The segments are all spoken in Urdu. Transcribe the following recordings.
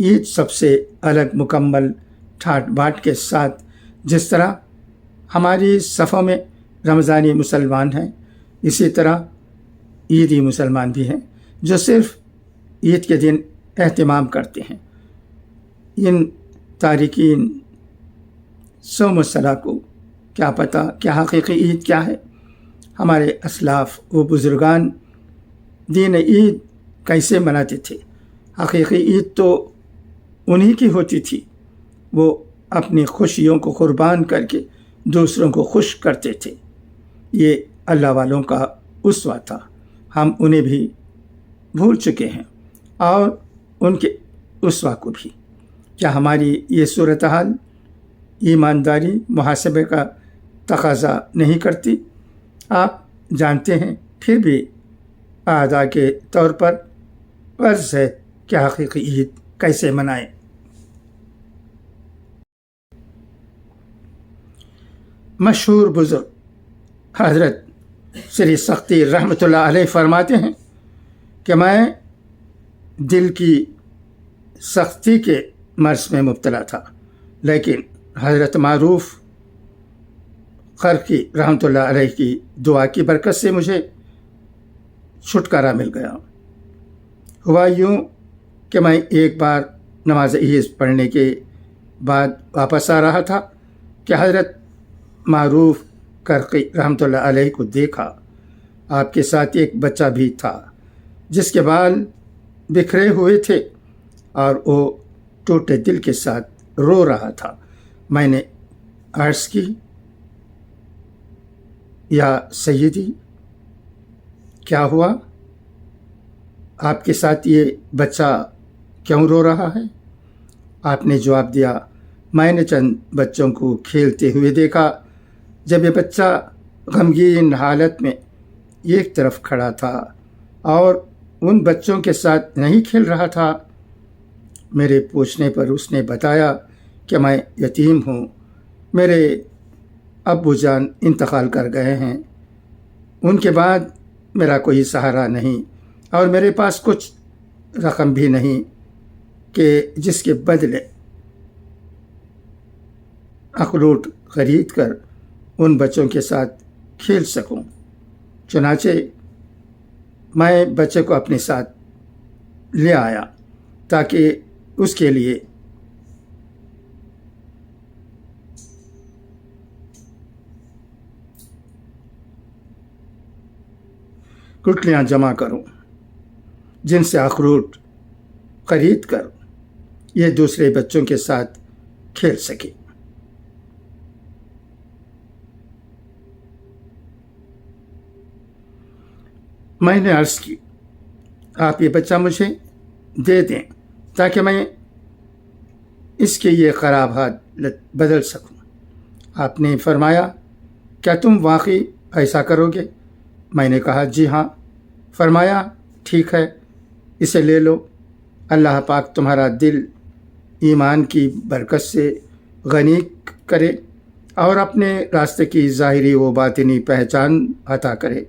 عید سب سے الگ مکمل ٹھاٹ باٹ کے ساتھ، جس طرح ہماری صفوں میں رمضانی مسلمان ہیں، اسی طرح عیدی مسلمان بھی ہیں جو صرف عید کے دن اہتمام کرتے ہیں۔ ان تارکین صوم الصلاۃ کو کیا پتہ کہ حقیقی عید کیا ہے؟ ہمارے اسلاف و بزرگان دین عید کیسے مناتے تھے؟ حقیقی عید تو انہی کی ہوتی تھی۔ وہ اپنی خوشیوں کو قربان کر کے دوسروں کو خوش کرتے تھے۔ یہ اللہ والوں کا اسوہ تھا۔ ہم انہیں بھی بھول چکے ہیں اور ان کے اسوہ کو بھی۔ کیا ہماری یہ صورتحال ایمانداری محاسبے کا تقاضا نہیں کرتی؟ آپ جانتے ہیں، پھر بھی ادا کے طور پر غرض ہے کہ حقیقی عید کیسے منائیں۔ مشہور بزرگ حضرت سری سختی رحمۃ اللہ علیہ فرماتے ہیں کہ میں دل کی سختی کے مرض میں مبتلا تھا، لیکن حضرت معروف قرقی رحمۃ اللہ علیہ کی دعا کی برکت سے مجھے چھٹکارا مل گیا۔ ہوا یوں کہ میں ایک بار نماز عید پڑھنے کے بعد واپس آ رہا تھا کہ حضرت معروف قرقی رحمۃ اللہ علیہ کو دیکھا۔ آپ کے ساتھ ایک بچہ بھی تھا جس کے بال بکھرے ہوئے تھے اور وہ ٹوٹے دل کے ساتھ رو رہا تھا۔ میں نے عرض کی، یا سیدی، کیا ہوا؟ آپ کے ساتھ یہ بچہ کیوں رو رہا ہے؟ آپ نے جواب دیا، میں نے چند بچوں کو کھیلتے ہوئے دیکھا۔ جب یہ بچہ غمگین حالت میں ایک طرف کھڑا تھا اور ان بچوں کے ساتھ نہیں کھیل رہا تھا۔ میرے پوچھنے پر اس نے بتایا کہ میں یتیم ہوں، میرے ابو جان انتقال کر گئے ہیں، ان کے بعد میرا کوئی سہارا نہیں اور میرے پاس کچھ رقم بھی نہیں کہ جس کے بدلے اخروٹ خرید کر ان بچوں کے ساتھ کھیل سکوں۔ چنانچہ میں بچے کو اپنے ساتھ لے آیا تاکہ اس کے لیے گٹلیاں جمع کروں جن سے اخروٹ خرید کر یہ دوسرے بچوں کے ساتھ کھیل سکے۔ میں نے عرض کی، آپ یہ بچہ مجھے دے دیں تاکہ میں اس کے یہ خراب حالت بدل سکوں۔ آپ نے فرمایا، کیا تم واقعی ایسا کرو گے؟ میں نے کہا، جی ہاں۔ فرمایا، ٹھیک ہے، اسے لے لو۔ اللہ پاک تمہارا دل ایمان کی برکت سے غنی کرے اور اپنے راستے کی ظاہری و باطنی پہچان عطا کرے۔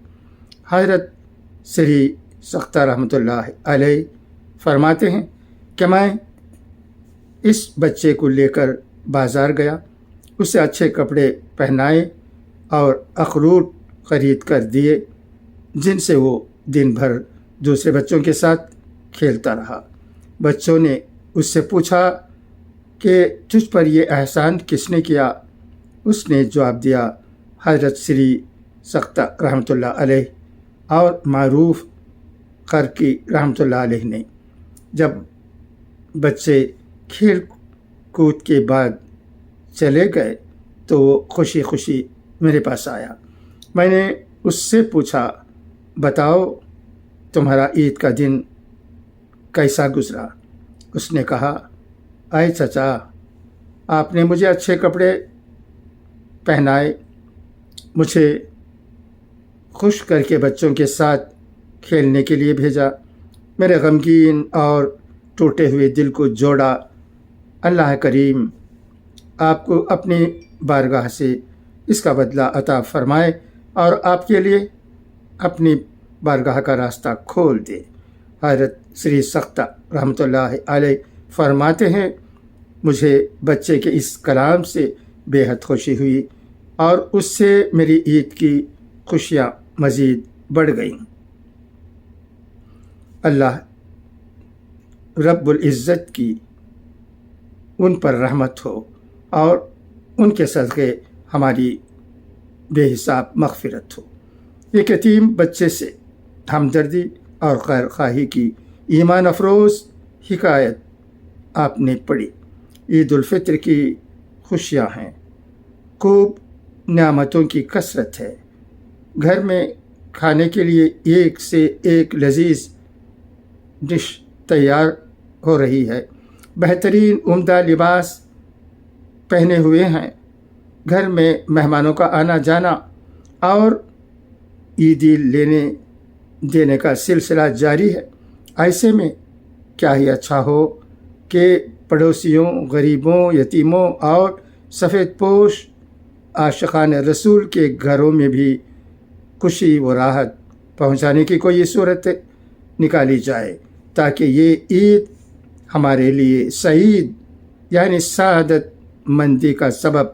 حضرت سری سختہ رحمۃ اللہ علیہ فرماتے ہیں کہ میں اس بچے کو لے کر بازار گیا، اسے اچھے کپڑے پہنائے اور اخروٹ خرید کر دیے، جن سے وہ دن بھر دوسرے بچوں کے ساتھ کھیلتا رہا۔ بچوں نے اس سے پوچھا کہ تجھ پر یہ احسان کس نے کیا؟ اس نے جواب دیا، حضرت سری سختہ رحمۃ اللہ علیہ اور معروف قرقی رحمۃ اللہ علیہ نے۔ جب بچے کھیل کود کے بعد چلے گئے تو وہ خوشی خوشی میرے پاس آیا۔ میں نے اس سے پوچھا، بتاؤ تمہارا عید کا دن کیسا گزرا؟ اس نے کہا، اے چچا، آپ نے مجھے اچھے کپڑے پہنائے، مجھے خوش کر کے بچوں کے ساتھ کھیلنے کے لیے بھیجا، میرے غمگین اور ٹوٹے ہوئے دل کو جوڑا۔ اللہ کریم آپ کو اپنی بارگاہ سے اس کا بدلہ عطا فرمائے اور آپ کے لیے اپنی بارگاہ کا راستہ کھول دے۔ حضرت سری سختہ رحمۃ اللہ علیہ فرماتے ہیں مجھے بچے کے اس کلام سے بے حد خوشی ہوئی اور اس سے میری عید کی خوشیاں مزید بڑھ گئیں۔ اللہ رب العزت کی ان پر رحمت ہو اور ان کے صدقے ہماری بے حساب مغفرت ہو۔ ایک یتیم بچے سے ہمدردی اور خیر خواہی کی ایمان افروز حکایت آپ نے پڑھی۔ عید الفطر کی خوشیاں ہیں، خوب نعمتوں کی کثرت ہے، گھر میں کھانے کے لیے ایک سے ایک لذیذ ڈش تیار ہو رہی ہے، بہترین عمدہ لباس پہنے ہوئے ہیں، گھر میں مہمانوں کا آنا جانا اور عیدی لینے دینے کا سلسلہ جاری ہے۔ ایسے میں کیا ہی اچھا ہو کہ پڑوسیوں، غریبوں، یتیموں اور سفید پوش عاشقان رسول کے گھروں میں بھی خوشی و راحت پہنچانے کی کوئی صورت نکالی جائے تاکہ یہ عید ہمارے لیے سعید یعنی سعادت مندی کا سبب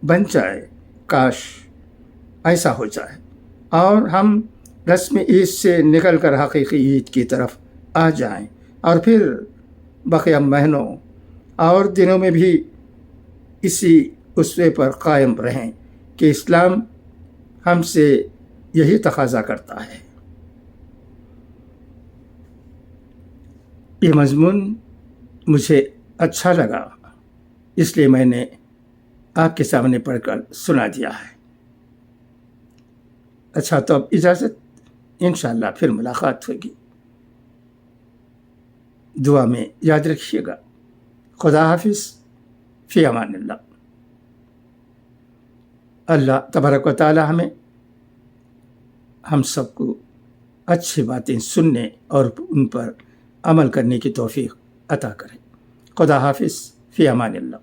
بن جائے۔ کاش ایسا ہو جائے اور ہم رسم عید سے نکل کر حقیقی عید کی طرف آ جائیں اور پھر بقیہ مہینوں اور دنوں میں بھی اسی اسوے پر قائم رہیں کہ اسلام ہم سے یہی تقاضا کرتا ہے۔ یہ مضمون مجھے اچھا لگا، اس لیے میں نے آپ کے سامنے پڑھ کر سنا دیا ہے۔ اچھا تو اب اجازت، انشاءاللہ پھر ملاقات ہوگی۔ دعا میں یاد رکھیے گا۔ خدا حافظ، فی امان اللہ۔ اللہ تبارک و تعالی ہم سب کو اچھی باتیں سننے اور ان پر عمل کرنے کی توفیق عطا کرے۔ خدا حافظ، فی امان اللہ۔